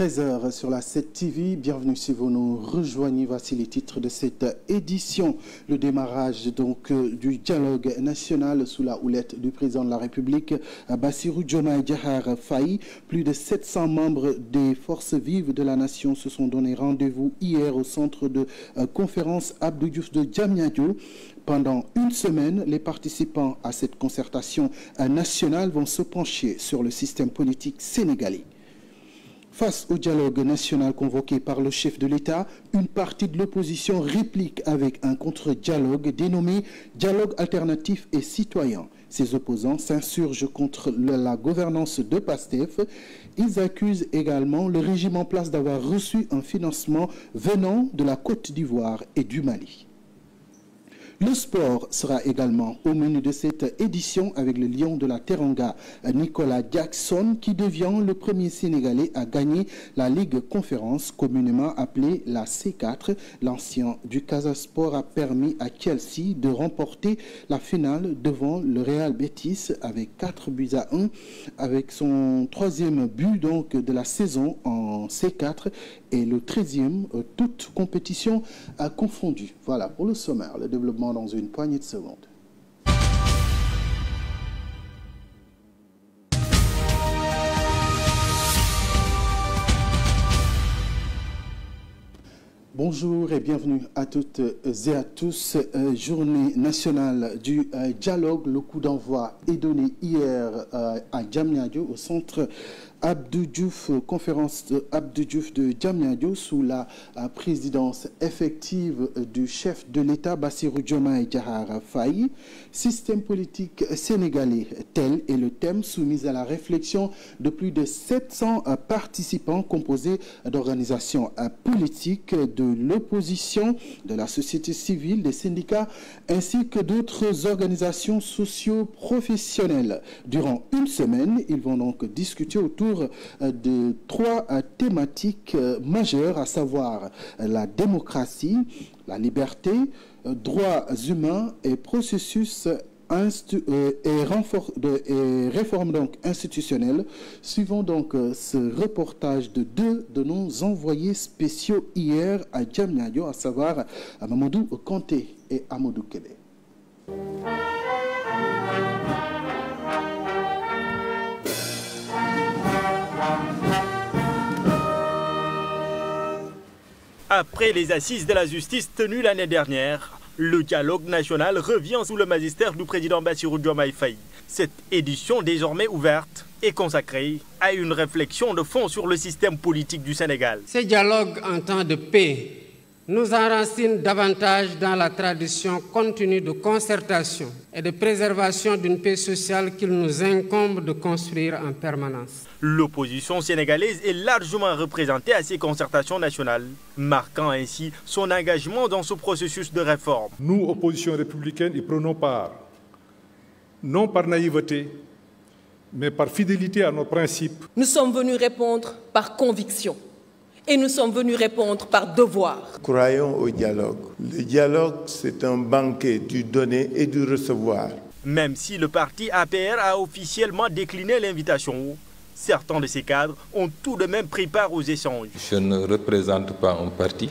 13 h sur la 7 TV. Bienvenue si vous nous rejoignez. Voici les titres de cette édition. Le démarrage donc du dialogue national sous la houlette du président de la République, Bassirou Diomaye Diakhar Faye. Plus de 700 membres des forces vives de la nation se sont donné rendez-vous hier au centre de conférence Abdou Diouf de Diamniadio. Pendant une semaine, les participants à cette concertation nationale vont se pencher sur le système politique sénégalais. Face au dialogue national convoqué par le chef de l'État, une partie de l'opposition réplique avec un contre-dialogue dénommé « Dialogue alternatif et citoyen ». Ces opposants s'insurgent contre la gouvernance de PASTEF. Ils accusent également le régime en place d'avoir reçu un financement venant de la Côte d'Ivoire et du Mali. Le sport sera également au menu de cette édition avec le lion de la Teranga, Nicolas Jackson, qui devient le premier Sénégalais à gagner la Ligue Conférence, communément appelée la C4. L'ancien du Casa Sport a permis à Chelsea de remporter la finale devant le Real Betis avec 4-1, avec son troisième but donc de la saison en C4 et le 13e, toute compétition confondue. Voilà pour le sommaire, le développement dans une poignée de secondes. Bonjour et bienvenue à toutes et à tous. Journée nationale du dialogue. Le coup d'envoi est donné hier à Diamniadio, au centre Abdou Diouf, conférence Abdou Diouf de Diamniadio sous la présidence effective du chef de l'État Bassirou Diomaye Diakhar Faye. Système politique sénégalais, tel est le thème soumis à la réflexion de plus de 700 participants composés d'organisations politiques, de l'opposition, de la société civile, des syndicats ainsi que d'autres organisations socio-professionnelles. Durant une semaine, ils vont donc discuter autour de trois thématiques majeures, à savoir la démocratie, la liberté, droits humains et processus et réforme donc institutionnelle. Suivons donc ce reportage de deux de nos envoyés spéciaux hier à Diamniadio, à savoir Mamadou Kanté et Amadou Kébé. Après les assises de la justice tenues l'année dernière, le dialogue national revient sous le magistère du président Bassirou Diomaye Faye. Cette édition désormais ouverte est consacrée à une réflexion de fond sur le système politique du Sénégal. Ce dialogue en temps de paix nous enracine davantage dans la tradition continue de concertation et de préservation d'une paix sociale qu'il nous incombe de construire en permanence. L'opposition sénégalaise est largement représentée à ces concertations nationales, marquant ainsi son engagement dans ce processus de réforme. Nous, opposition républicaine, y prenons part, non par naïveté, mais par fidélité à nos principes. Nous sommes venus répondre par conviction. Et nous sommes venus répondre par devoir. Croyons au dialogue. Le dialogue, c'est un banquet du donner et du recevoir. Même si le parti APR a officiellement décliné l'invitation, certains de ses cadres ont tout de même pris part aux échanges. Je ne représente pas un parti.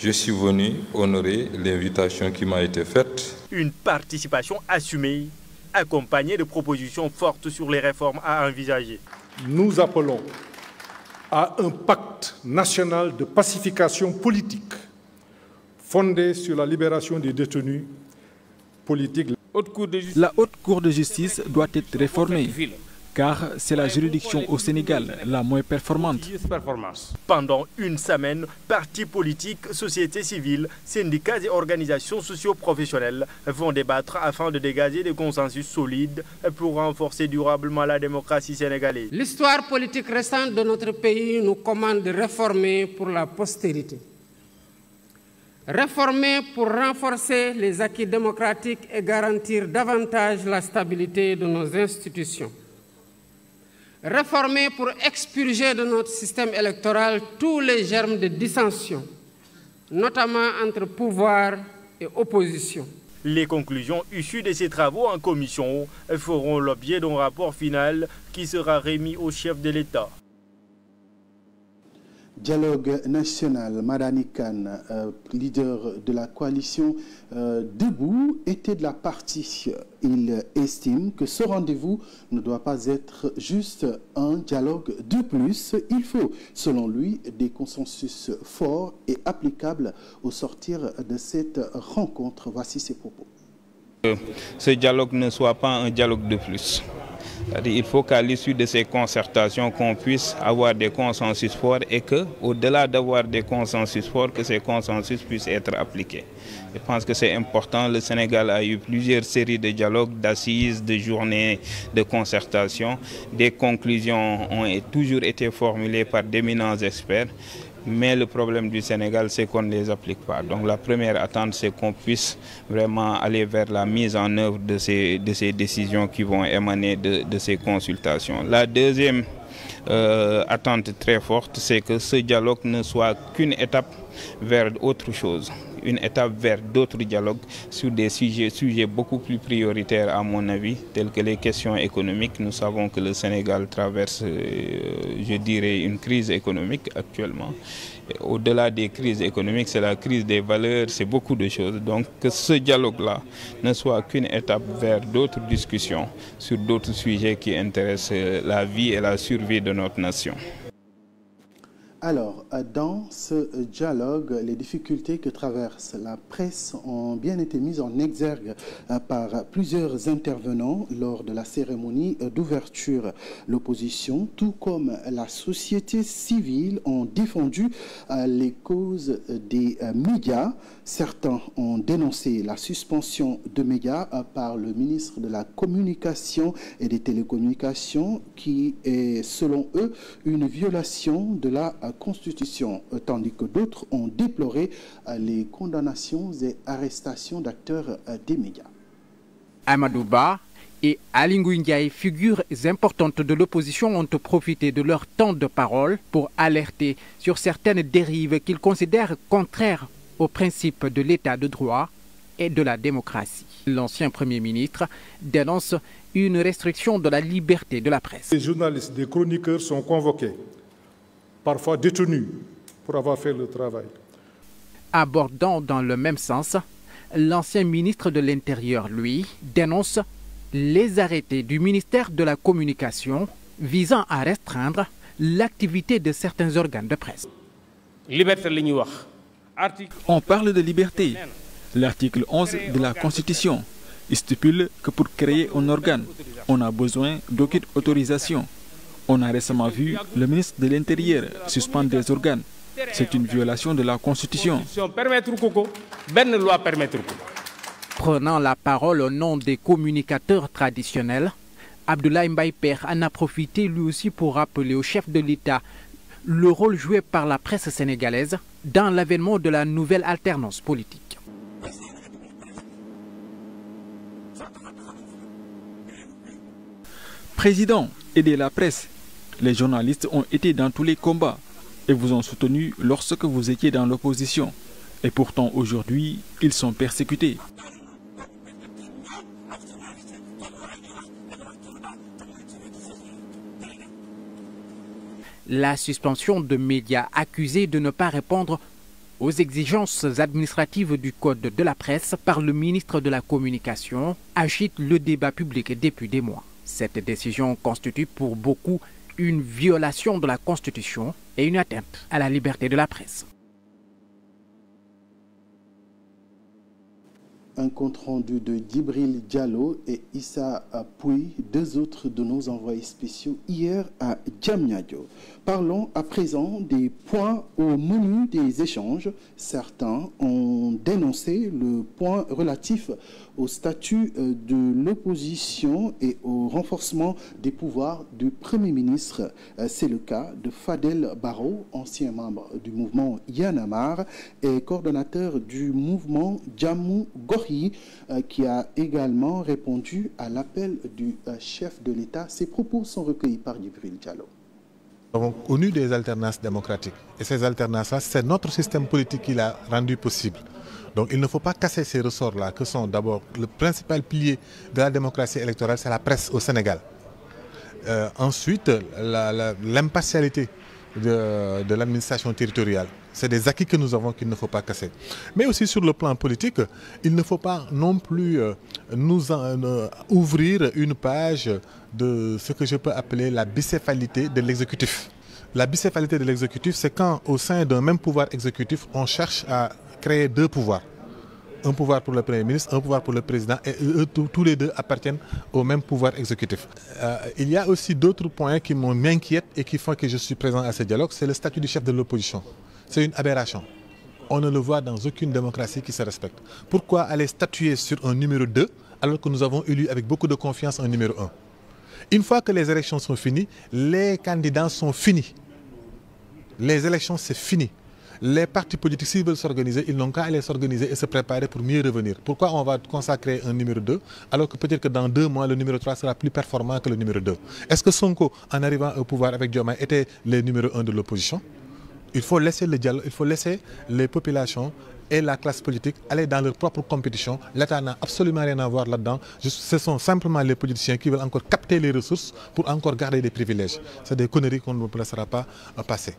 Je suis venu honorer l'invitation qui m'a été faite. Une participation assumée, accompagnée de propositions fortes sur les réformes à envisager. Nous appelons à un pacte national de pacification politique fondé sur la libération des détenus politiques. La Haute Cour de justice doit être réformée, car c'est la juridiction au Sénégal la moins performante. Pendant une semaine, partis politiques, sociétés civiles, syndicats et organisations socio-professionnelles vont débattre afin de dégager des consensus solides pour renforcer durablement la démocratie sénégalaise. L'histoire politique récente de notre pays nous commande de réformer pour la postérité. Réformer pour renforcer les acquis démocratiques et garantir davantage la stabilité de nos institutions. Réformer pour expurger de notre système électoral tous les germes de dissension, notamment entre pouvoir et opposition. Les conclusions issues de ces travaux en commission feront l'objet d'un rapport final qui sera remis au chef de l'État. Dialogue national, Madani Kane, leader de la coalition Debout, était de la partie. Il estime que ce rendez-vous ne doit pas être juste un dialogue de plus. Il faut, selon lui, des consensus forts et applicables au sortir de cette rencontre. Voici ses propos. Ce dialogue ne soit pas un dialogue de plus. Il faut qu'à l'issue de ces concertations, qu'on puisse avoir des consensus forts et qu'au-delà d'avoir des consensus forts, que ces consensus puissent être appliqués. Je pense que c'est important. Le Sénégal a eu plusieurs séries de dialogues, d'assises, de journées, de concertations. Des conclusions ont toujours été formulées par d'éminents experts. Mais le problème du Sénégal, c'est qu'on ne les applique pas. Donc la première attente, c'est qu'on puisse vraiment aller vers la mise en œuvre de ces décisions qui vont émaner de ces consultations. La deuxième attente très forte, c'est que ce dialogue ne soit qu'une étape vers autre chose, une étape vers d'autres dialogues sur des sujets beaucoup plus prioritaires à mon avis, tels que les questions économiques. Nous savons que le Sénégal traverse, je dirais, une crise économique actuellement. Au-delà des crises économiques, c'est la crise des valeurs, c'est beaucoup de choses. Donc que ce dialogue-là ne soit qu'une étape vers d'autres discussions sur d'autres sujets qui intéressent la vie et la survie de notre nation. Alors, dans ce dialogue, les difficultés que traverse la presse ont bien été mises en exergue par plusieurs intervenants lors de la cérémonie d'ouverture. L'opposition, tout comme la société civile, ont défendu les causes des médias. Certains ont dénoncé la suspension de médias par le ministre de la Communication et des Télécommunications, qui est, selon eux, une violation de la Constitution, tandis que d'autres ont déploré les condamnations et arrestations d'acteurs des médias. Amadou Ba et Aly Ngouille Ndiaye, figures importantes de l'opposition, ont profité de leur temps de parole pour alerter sur certaines dérives qu'ils considèrent contraires aux principes de l'état de droit et de la démocratie. L'ancien Premier ministre dénonce une restriction de la liberté de la presse. Les journalistes, des chroniqueurs sont convoqués, parfois détenus pour avoir fait le travail. Abordant dans le même sens, l'ancien ministre de l'Intérieur, lui, dénonce les arrêtés du ministère de la Communication visant à restreindre l'activité de certains organes de presse. On parle de liberté. L'article 11 de la Constitution stipule que pour créer un organe, on a besoin d'aucune autorisation. On a récemment vu le ministre de l'Intérieur suspendre des organes. C'est une violation de la Constitution. Prenant la parole au nom des communicateurs traditionnels, Abdoulaye Mbaye Pekh en a profité lui aussi pour rappeler au chef de l'État le rôle joué par la presse sénégalaise dans l'avènement de la nouvelle alternance politique. Président, aidez la presse. Les journalistes ont été dans tous les combats et vous ont soutenu lorsque vous étiez dans l'opposition. Et pourtant, aujourd'hui, ils sont persécutés. La suspension de médias accusés de ne pas répondre aux exigences administratives du Code de la presse par le ministre de la Communication agite le débat public depuis des mois. Cette décision constitue pour beaucoup une violation de la Constitution et une atteinte à la liberté de la presse. Un compte-rendu de Djibril Diallo et Issa Pouy, deux autres de nos envoyés spéciaux, hier à Diamniadio. Parlons à présent des points au menu des échanges. Certains ont dénoncé le point relatif au statut de l'opposition et au renforcement des pouvoirs du Premier ministre. C'est le cas de Fadel Barro, ancien membre du mouvement Y'en a marre et coordonnateur du mouvement Djamou Gori, qui a également répondu à l'appel du chef de l'État. Ses propos sont recueillis par Djibril Diallo. Nous avons connu des alternances démocratiques. Et ces alternances-là, c'est notre système politique qui l'a rendu possible. Donc il ne faut pas casser ces ressorts-là, que sont d'abord le principal pilier de la démocratie électorale, c'est la presse au Sénégal. Ensuite, l'impartialité de l'administration territoriale. C'est des acquis que nous avons qu'il ne faut pas casser. Mais aussi sur le plan politique, il ne faut pas non plus ouvrir une page de ce que je peux appeler la bicéphalité de l'exécutif. La bicéphalité de l'exécutif, c'est quand au sein d'un même pouvoir exécutif, on cherche à créer deux pouvoirs. Un pouvoir pour le Premier ministre, un pouvoir pour le Président, et eux, tous les deux appartiennent au même pouvoir exécutif. Il y a aussi d'autres points qui m'inquiètent et qui font que je suis présent à ce dialogue, c'est le statut du chef de l'opposition. C'est une aberration. On ne le voit dans aucune démocratie qui se respecte. Pourquoi aller statuer sur un numéro 2 alors que nous avons élu avec beaucoup de confiance un numéro 1? Une fois que les élections sont finies, les candidats sont finis. Les élections, c'est fini. Les partis politiques, s'ils veulent s'organiser, ils n'ont qu'à aller s'organiser et se préparer pour mieux revenir. Pourquoi on va consacrer un numéro 2 alors que peut-être que dans 2 mois, le numéro 3 sera plus performant que le numéro 2? Est-ce que Sonko, en arrivant au pouvoir avec Diomaye, était le numéro 1 de l'opposition? Il faut laisser le dialogue, il faut laisser les populations et la classe politique aller dans leur propre compétition. L'État n'a absolument rien à voir là-dedans. Ce sont simplement les politiciens qui veulent encore capter les ressources pour encore garder des privilèges. C'est des conneries qu'on ne laissera pas passer.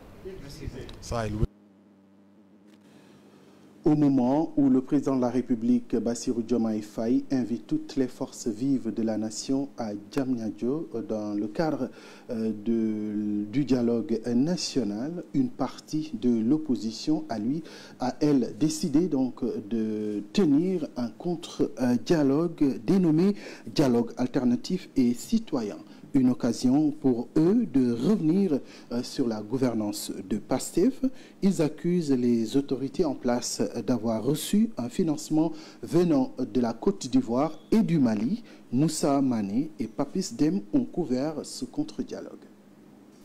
Au moment où le président de la République, Bassirou Diomaye Faye, invite toutes les forces vives de la nation à Diamniadio dans le cadre du dialogue national, une partie de l'opposition a elle décidé donc de tenir un contre-dialogue dénommé dialogue alternatif et citoyen. Une occasion pour eux de revenir sur la gouvernance de PASTEF. Ils accusent les autorités en place d'avoir reçu un financement venant de la Côte d'Ivoire et du Mali. Moussa Mané et Papis Dem ont couvert ce contre-dialogue.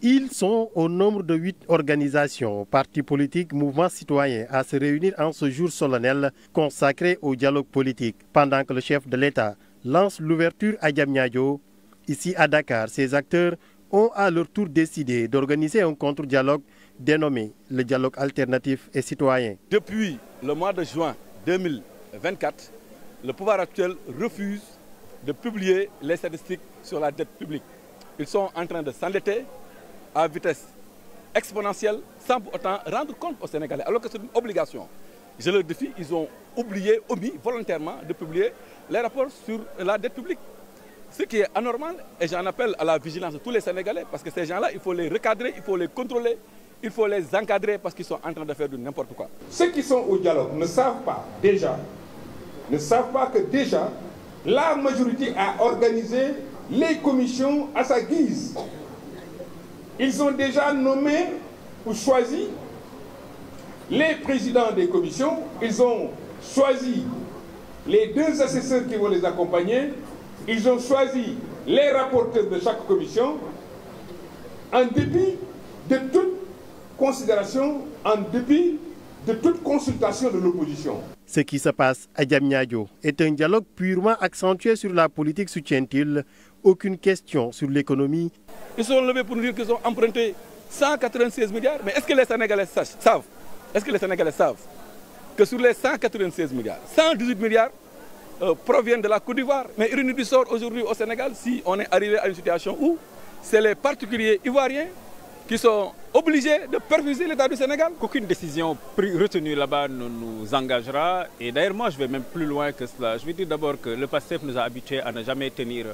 Ils sont au nombre de 8 organisations, partis politiques, mouvements citoyens à se réunir en ce jour solennel consacré au dialogue politique, pendant que le chef de l'État lance l'ouverture à Diamniadio. Ici à Dakar, ces acteurs ont à leur tour décidé d'organiser un contre-dialogue dénommé le dialogue alternatif et citoyen. Depuis le mois de juin 2024, le pouvoir actuel refuse de publier les statistiques sur la dette publique. Ils sont en train de s'endetter à vitesse exponentielle sans pour autant rendre compte aux Sénégalais, alors que c'est une obligation. Je leur défie, ils ont omis volontairement de publier les rapports sur la dette publique. Ce qui est anormal, et j'en appelle à la vigilance de tous les Sénégalais, parce que ces gens-là, il faut les recadrer, il faut les contrôler, il faut les encadrer, parce qu'ils sont en train de faire du n'importe quoi. Ceux qui sont au dialogue ne savent pas que déjà, la majorité a organisé les commissions à sa guise. Ils ont déjà nommé ou choisi les présidents des commissions, ils ont choisi les 2 assesseurs qui vont les accompagner. Ils ont choisi les rapporteurs de chaque commission en dépit de toute considération, en dépit de toute consultation de l'opposition. Ce qui se passe à Diamniadio est un dialogue purement accentué sur la politique, soutient-il. Aucune question sur l'économie. Ils sont levés pour nous dire qu'ils ont emprunté 196 milliards. Mais est-ce que les Sénégalais savent que sur les 196 milliards, 118 milliards proviennent de la Côte d'Ivoire. Mais ironie du sort aujourd'hui au Sénégal, si on est arrivé à une situation où c'est les particuliers ivoiriens qui sont obligés de perfuser l'État du Sénégal. Qu'aucune décision retenue là-bas ne nous engagera. Et d'ailleurs, moi, je vais même plus loin que cela. Je veux dire d'abord que le PASTEF nous a habitués à ne jamais tenir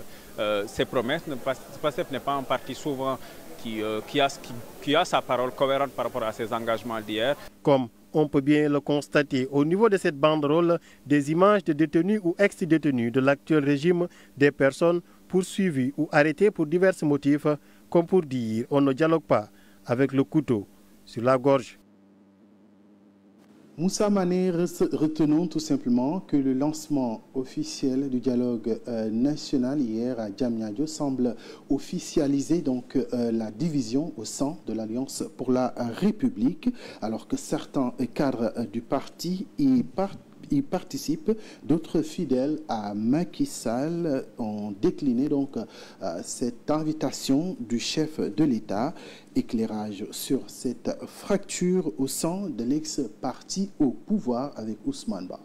ses promesses. Le PASTEF n'est pas un parti souvent qui a sa parole cohérente par rapport à ses engagements d'hier. Comme on peut bien le constater au niveau de cette banderole, des images de détenus ou ex-détenus de l'actuel régime, des personnes poursuivies ou arrêtées pour divers motifs, comme pour dire on ne dialogue pas avec le couteau sur la gorge. Moussa Mané, retenons tout simplement que le lancement officiel du dialogue national hier à Diamniadio semble officialiser donc la division au sein de l'Alliance pour la République, alors que certains cadres du parti y participent. D'autres fidèles à Macky Sall ont décliné donc cette invitation du chef de l'État. Éclairage sur cette fracture au sein de l'ex-parti au pouvoir avec Ousmane Ba.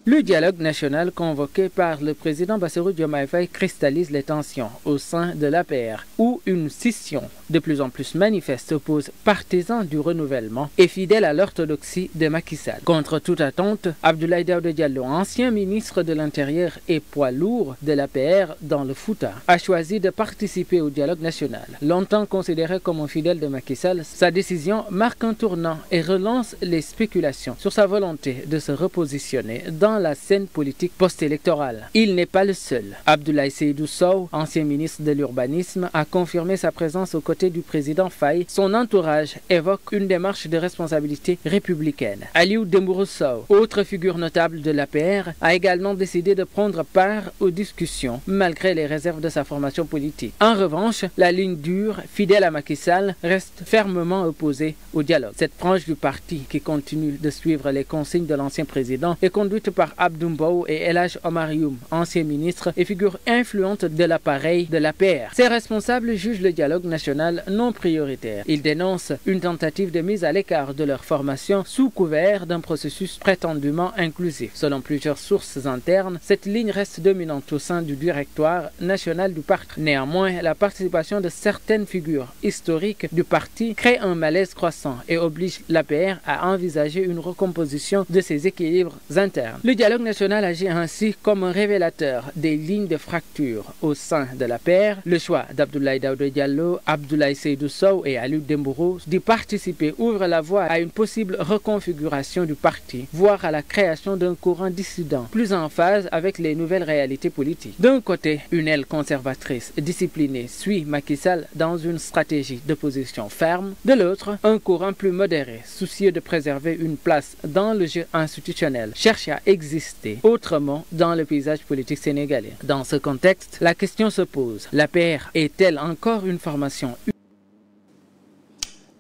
Le dialogue national convoqué par le président Bassirou Diomaye Faye cristallise les tensions au sein de l'APR, où une scission de plus en plus manifeste oppose partisans du renouvellement et fidèles à l'orthodoxie de Macky Sall. Contre toute attente, Abdoulaye Daouda Diallo, ancien ministre de l'Intérieur et poids lourd de l'APR dans le Fouta, a choisi de participer au dialogue national. Longtemps considéré comme un fidèle de Macky Sall, sa décision marque un tournant et relance les spéculations sur sa volonté de se repositionner dans la scène politique post-électorale. Il n'est pas le seul. Abdoulaye Seydou Sow, ancien ministre de l'Urbanisme, a confirmé sa présence aux côtés du président Faye. Son entourage évoque une démarche de responsabilité républicaine. Aliou Dembourou Sow, autre figure notable de l'APR, a également décidé de prendre part aux discussions malgré les réserves de sa formation politique. En revanche, la ligne dure, fidèle à Macky Sall, reste fermement opposée au dialogue. Cette branche du parti, qui continue de suivre les consignes de l'ancien président, est conduite par Abdou Mbow et El Hadj Omar Youm, anciens ministres et figures influentes de l'appareil de l'APR. Ces responsables jugent le dialogue national non prioritaire. Ils dénoncent une tentative de mise à l'écart de leur formation sous couvert d'un processus prétendument inclusif. Selon plusieurs sources internes, cette ligne reste dominante au sein du directoire national du parti. Néanmoins, la participation de certaines figures historiques du parti crée un malaise croissant et oblige l'APR à envisager une recomposition de ses équilibres internes. Le dialogue national agit ainsi comme un révélateur des lignes de fracture au sein de l'APR. Le choix d'Abdoulaye Daouda Diallo, Abdoulaye Seydou Sow et Aliou Dembourou d'y participer ouvre la voie à une possible reconfiguration du parti, voire à la création d'un courant dissident, plus en phase avec les nouvelles réalités politiques. D'un côté, une aile conservatrice disciplinée suit Macky Sall dans une stratégie d'opposition ferme. De l'autre, un courant plus modéré, soucieux de préserver une place dans le jeu institutionnel, cherche à exister autrement dans le paysage politique sénégalais. Dans ce contexte, la question se pose. L'APR est-elle encore une formation?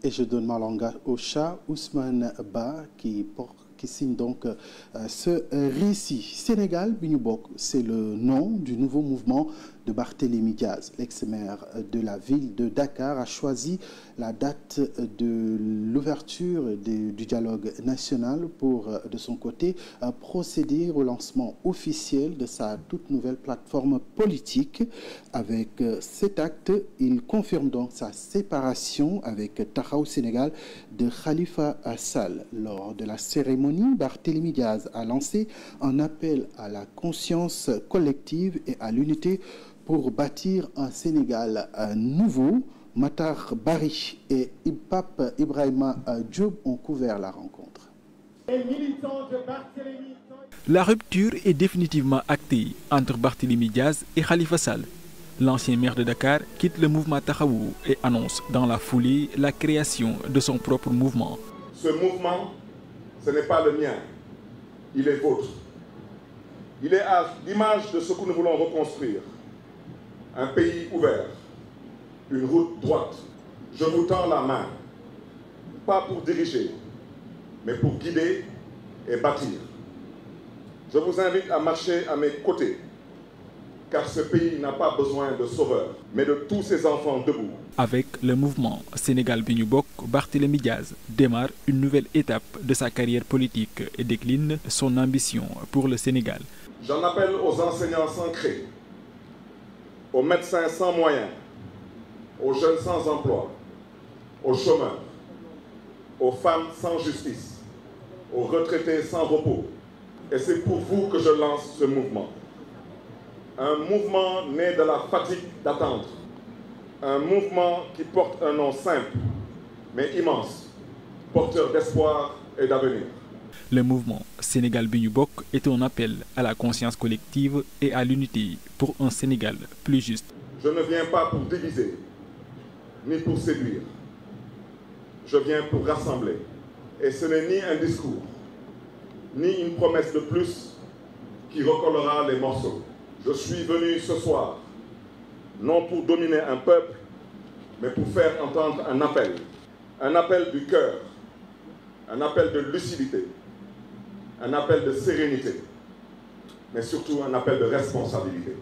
Et je donne ma langue au chat Ousmane Ba qui signe donc ce récit. Sénégal bi ñu bokk, c'est le nom du nouveau mouvement de Barthélémy Diaz. L'ex-maire de la ville de Dakar a choisi la date de l'ouverture du dialogue national pour, de son côté, procéder au lancement officiel de sa toute nouvelle plateforme politique. Avec cet acte, il confirme donc sa séparation avec Taxawu Sénégal de Khalifa Sall. Lors de la cérémonie, Barthélémy Diaz a lancé un appel à la conscience collective et à l'unité pour bâtir un Sénégal nouveau. Matar Bari et Pape Ibrahima Diop ont couvert la rencontre. La rupture est définitivement actée entre Barthélémy Diaz et Khalifa Sall. L'ancien maire de Dakar quitte le mouvement Taxawu et annonce dans la foulée la création de son propre mouvement. Ce mouvement, ce n'est pas le mien, il est vôtre. Il est à l'image de ce que nous voulons reconstruire. Un pays ouvert, une route droite. Je vous tends la main, pas pour diriger, mais pour guider et bâtir. Je vous invite à marcher à mes côtés, car ce pays n'a pas besoin de sauveurs, mais de tous ses enfants debout. Avec le mouvement Sénégal bi ñu bokk, Barthélémy Diaz démarre une nouvelle étape de sa carrière politique et décline son ambition pour le Sénégal. J'en appelle aux enseignants sans craie, aux médecins sans moyens, aux jeunes sans emploi, aux chômeurs, aux femmes sans justice, aux retraités sans repos. Et c'est pour vous que je lance ce mouvement. Un mouvement né de la fatigue d'attendre. Un mouvement qui porte un nom simple, mais immense, porteur d'espoir et d'avenir. Le mouvement Sénégal bi ñu bokk est un appel à la conscience collective et à l'unité pour un Sénégal plus juste. Je ne viens pas pour diviser, ni pour séduire. Je viens pour rassembler. Et ce n'est ni un discours, ni une promesse de plus qui recollera les morceaux. Je suis venu ce soir, non pour dominer un peuple, mais pour faire entendre un appel du cœur, un appel de lucidité, un appel de sérénité, mais surtout un appel de responsabilité.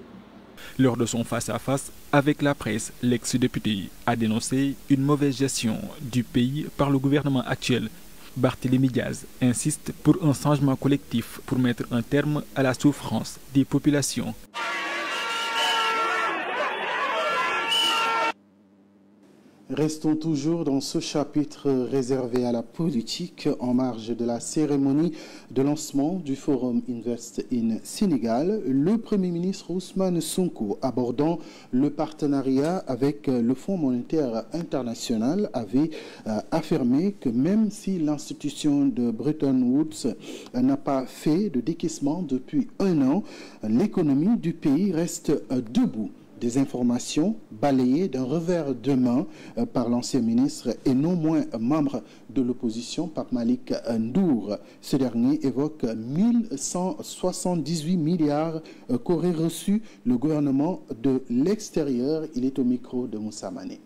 Lors de son face-à-face avec la presse, l'ex-député a dénoncé une mauvaise gestion du pays par le gouvernement actuel. Barthélémy Diaz insiste pour un changement collectif pour mettre un terme à la souffrance des populations. Restons toujours dans ce chapitre réservé à la politique en marge de la cérémonie de lancement du Forum Invest in Sénégal. Le Premier ministre Ousmane Sonko, abordant le partenariat avec le Fonds monétaire international, avait affirmé que même si l'institution de Bretton Woods n'a pas fait de décaissement depuis 1 an, l'économie du pays reste debout. Des informations balayées d'un revers de main par l'ancien ministre et non moins membre de l'opposition, Pape Malick Ndour. Ce dernier évoque 1178 milliards qu'aurait reçu le gouvernement de l'extérieur. Il est au micro de Moussa Mané.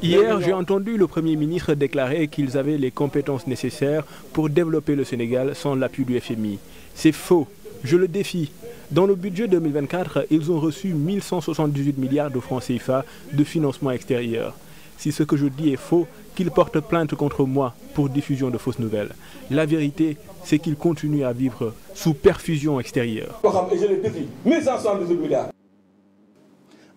Hier, j'ai entendu le Premier ministre déclarer qu'ils avaient les compétences nécessaires pour développer le Sénégal sans l'appui du FMI. C'est faux. Je le défie. Dans le budget 2024, ils ont reçu 1178 milliards de francs CFA de financement extérieur. Si ce que je dis est faux, qu'ils portent plainte contre moi pour diffusion de fausses nouvelles. La vérité, c'est qu'ils continuent à vivre sous perfusion extérieure. Et je les défie. 1178 milliards.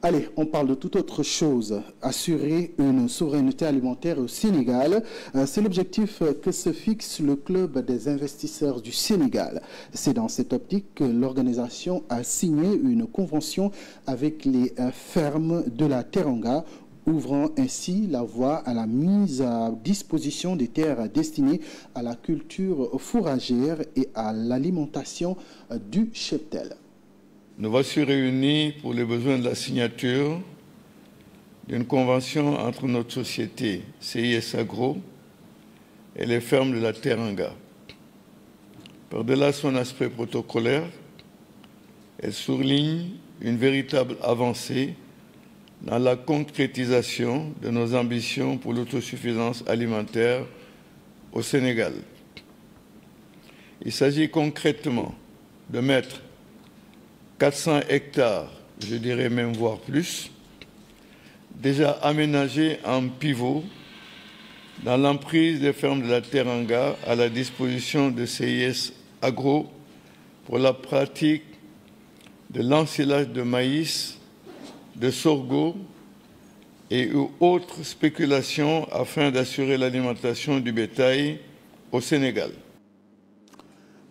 Allez, on parle de toute autre chose. Assurer une souveraineté alimentaire au Sénégal, c'est l'objectif que se fixe le Club des investisseurs du Sénégal. C'est dans cette optique que l'organisation a signé une convention avec les fermes de la Teranga, ouvrant ainsi la voie à la mise à disposition des terres destinées à la culture fourragère et à l'alimentation du cheptel. Nous voici réunis pour les besoins de la signature d'une convention entre notre société CIS Agro et les fermes de la Teranga. Par-delà son aspect protocolaire, elle souligne une véritable avancée dans la concrétisation de nos ambitions pour l'autosuffisance alimentaire au Sénégal. Il s'agit concrètement de mettre 400 hectares, je dirais même voire plus, déjà aménagés en pivot dans l'emprise des fermes de la Teranga à la disposition de CIS Agro pour la pratique de l'ensilage de maïs, de sorgho et autres spéculations afin d'assurer l'alimentation du bétail au Sénégal.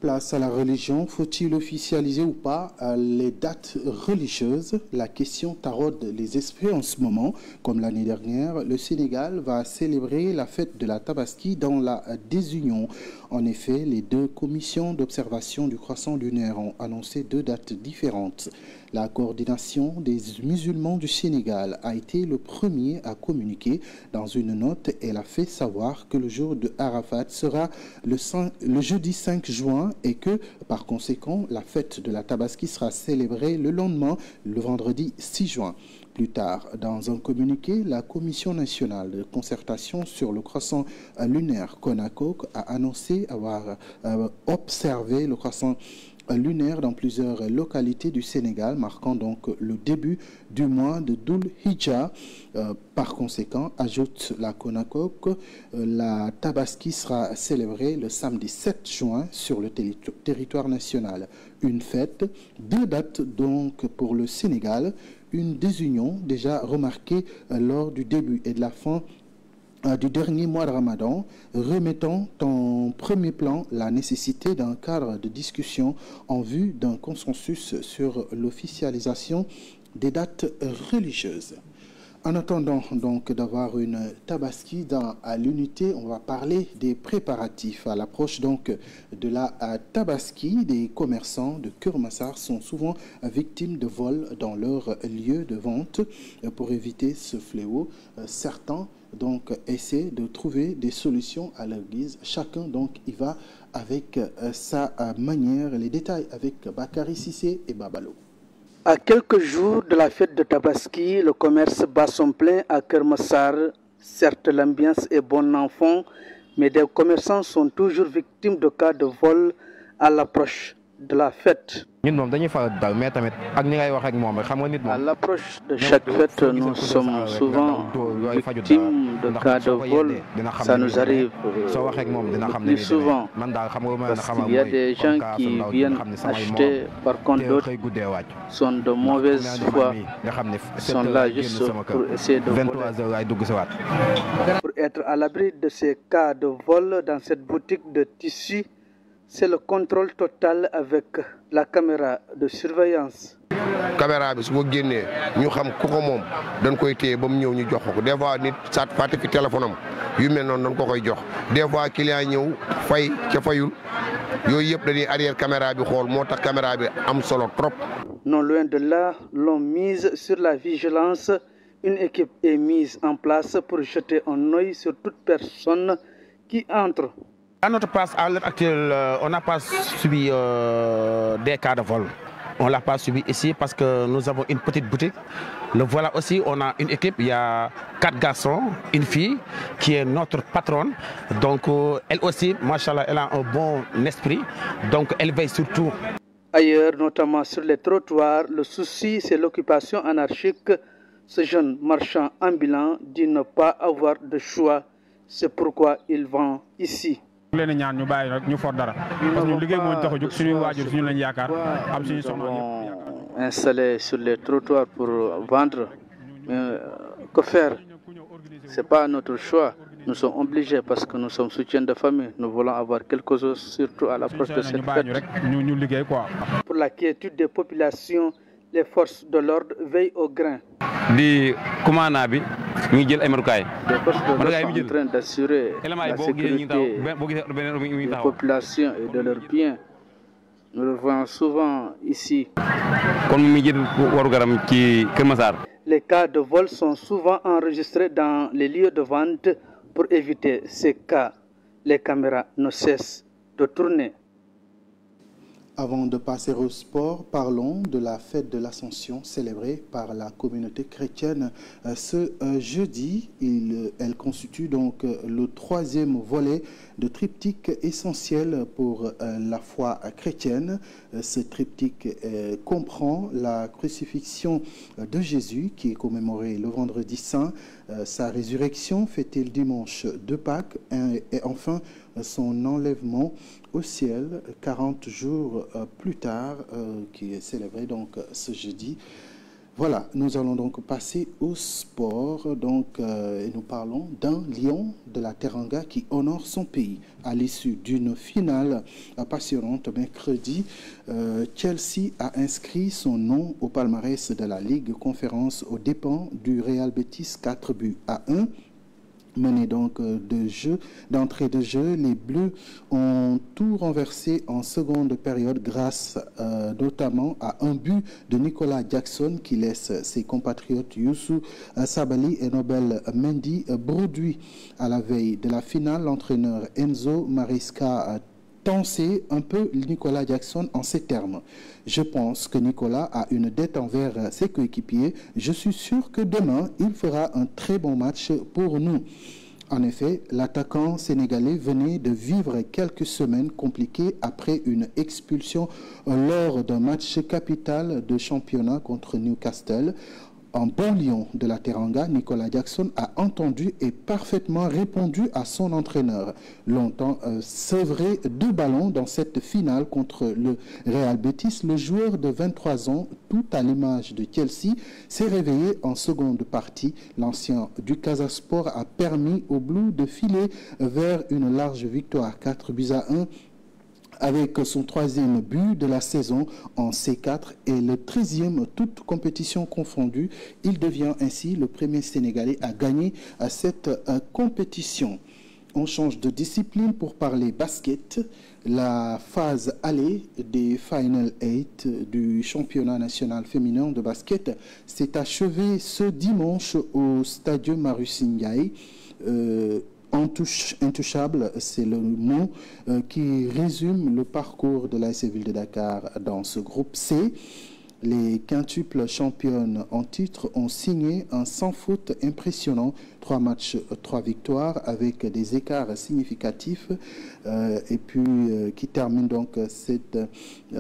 Place à la religion, faut-il officialiser ou pas les dates religieuses? La question taraude les esprits en ce moment. Comme l'année dernière, le Sénégal va célébrer la fête de la Tabaski dans la désunion. En effet, les deux commissions d'observation du croissant lunaire ont annoncé 2 dates différentes. La coordination des musulmans du Sénégal a été le premier à communiquer. Dans une note, elle a fait savoir que le jour de Arafat sera le jeudi 5 juin et que, par conséquent, la fête de la Tabaski sera célébrée le lendemain, le vendredi 6 juin. Plus tard, dans un communiqué, la Commission nationale de concertation sur le croissant lunaire CONACOC a annoncé avoir observé le croissant lunaire dans plusieurs localités du Sénégal, marquant donc le début du mois de Dhul Hijjah. Par conséquent, ajoute la CONACOC, la Tabaski sera célébrée le samedi 7 juin sur le territoire national. Une fête, 2 dates donc pour le Sénégal, une désunion déjà remarquée lors du début et de la fin du dernier mois de Ramadan, remettant en premier plan la nécessité d'un cadre de discussion en vue d'un consensus sur l'officialisation des dates religieuses. En attendant donc d'avoir une Tabaski à l'unité, on va parler des préparatifs. À l'approche donc de la Tabaski, des commerçants de Keur Massar sont souvent victimes de vols dans leur lieu de vente. Pour éviter ce fléau, certains donc essaient de trouver des solutions à leur guise. Chacun donc y va avec sa manière. Les détails avec Bakary Cissé et Babalo. À quelques jours de la fête de Tabaski, le commerce bat son plein à Keur Massar. Certes, l'ambiance est bon enfant, mais des commerçants sont toujours victimes de cas de vol à l'approche de la fête. À l'approche de chaque fête, nous sommes souvent victimes de cas de vol. Ça nous arrive le plus souvent parce qu'il y a des gens qui viennent acheter, par contre d'autres sont de mauvaise foi, sont là juste pour essayer de voler. Pour être à l'abri de ces cas de vol dans cette boutique de tissus, c'est le contrôle total avec la caméra de surveillance. Caméra bi su ko génnee ñu xam ku ko moom dañ koy téye ba mu ñëw ñu jox ko des fois nit saat fàtte fi téléphone am yu mel noonu dañ ko koy jox des fois client ñëw fay ca fayul yooyu yëpp dañuy arrière caméra bi xool moo tax caméra bi am solo trop. Non loin de là, l'on mise sur la vigilance. Une équipe est mise en place pour jeter un œil sur toute personne qui entre. À notre place, à l'heure actuelle, on n'a pas subi des cas de vol. On ne l'a pas subi ici parce que nous avons une petite boutique. Le voilà aussi, on a une équipe, il y a 4 garçons, une fille qui est notre patronne. Donc elle aussi, machallah, elle a un bon esprit. Donc elle veille surtout. Ailleurs, notamment sur les trottoirs, le souci c'est l'occupation anarchique. Ce jeune marchand ambulant dit ne pas avoir de choix. C'est pourquoi il vend ici. Nous installés sur les trottoirs pour vendre. Mais que faire? Ce n'est pas notre choix. Nous sommes obligés parce que nous sommes soutiens de famille. Nous voulons avoir quelque chose, surtout à l'approche de cette fête. Pour la quiétude des populations, les forces de l'ordre veillent au grain. Les forces de l'ordre sont en train d'assurer la sécurité des populations et de leurs biens. Nous le voyons souvent ici. Les cas de vol sont souvent enregistrés dans les lieux de vente. Pour éviter ces cas, les caméras ne cessent de tourner. Avant de passer au sport, parlons de la fête de l'Ascension célébrée par la communauté chrétienne ce jeudi. Elle constitue donc le 3e volet de triptyque essentiel pour la foi chrétienne. Ce triptyque comprend la crucifixion de Jésus qui est commémorée le vendredi saint, sa résurrection fêtée le dimanche de Pâques et enfin son enlèvement au ciel 40 jours plus tard, qui est célébré donc ce jeudi. Voilà, nous allons donc passer au sport. Et nous parlons d'un lion de la Teranga qui honore son pays. À l'issue d'une finale passionnante mercredi, Chelsea a inscrit son nom au palmarès de la Ligue Conférence aux dépens du Real Betis 4-1. Mené donc d'entrée de jeu, les Bleus ont tout renversé en seconde période grâce notamment à un but de Nicolas Jackson qui laisse ses compatriotes Youssou Sabali et Nobel Mendy bredouilles. À la veille de la finale, l'entraîneur Enzo Maresca a tensé un peu Nicolas Jackson en ces termes. Je pense que Nicolas a une dette envers ses coéquipiers. Je suis sûr que demain, il fera un très bon match pour nous. En effet, l'attaquant sénégalais venait de vivre quelques semaines compliquées après une expulsion lors d'un match capital de championnat contre Newcastle. En bon lion de la Teranga, Nicolas Jackson a entendu et parfaitement répondu à son entraîneur. Longtemps sevré 2 ballons dans cette finale contre le Real Betis, le joueur de 23 ans, tout à l'image de Chelsea, s'est réveillé en seconde partie. L'ancien du Casa Sport a permis aux Blues de filer vers une large victoire 4-1. Avec son 3e but de la saison en C4 et le 13e toute compétition confondue, il devient ainsi le premier Sénégalais à gagner cette compétition. On change de discipline pour parler basket. La phase aller des Final 8 du championnat national féminin de basket s'est achevée ce dimanche au Stade Marius Ndiaye. Intouchable, c'est le mot qui résume le parcours de l'AS Ville de Dakar dans ce groupe C. Les quintuples championnes en titre ont signé un sans faute impressionnant. 3 matchs, 3 victoires avec des écarts significatifs et puis qui termine donc cette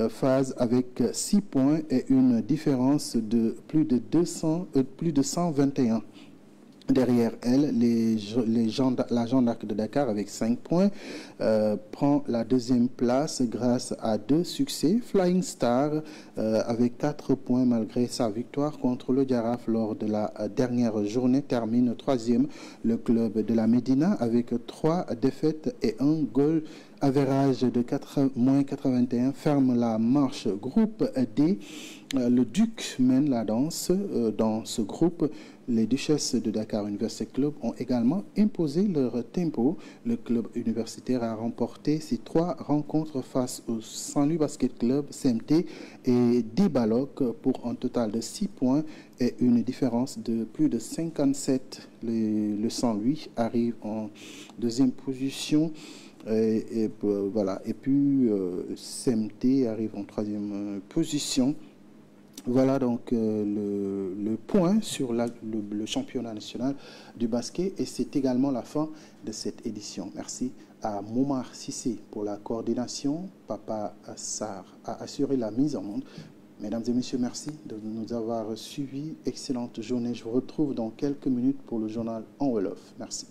phase avec 6 points et une différence de plus de 121. Derrière elle, la Jeanne d'Arc de Dakar avec 5 points prend la deuxième place grâce à 2 succès. Flying Star avec 4 points malgré sa victoire contre le Jaraaf lors de la dernière journée termine 3e. Le club de la Médina avec 3 défaites et 1 goal average de -81 ferme la marche. Groupe D, le Duc mène la danse. Dans ce groupe, les Duchesses de Dakar University Club ont également imposé leur tempo. Le club universitaire a remporté ses 3 rencontres face au Saint-Louis Basket Club, CMT et Dibaloc pour un total de 6 points et une différence de plus de 57. Le Saint-Louis arrive en 2e position. Voilà. Et puis CMT arrive en 3e position. Voilà donc le point sur le championnat national du basket et c'est également la fin de cette édition. Merci à Moumar Sissé pour la coordination. Papa Sarr a assuré la mise en monde. Mesdames et messieurs, merci de nous avoir suivis. Excellente journée. Je vous retrouve dans quelques minutes pour le journal en Wolof. Merci.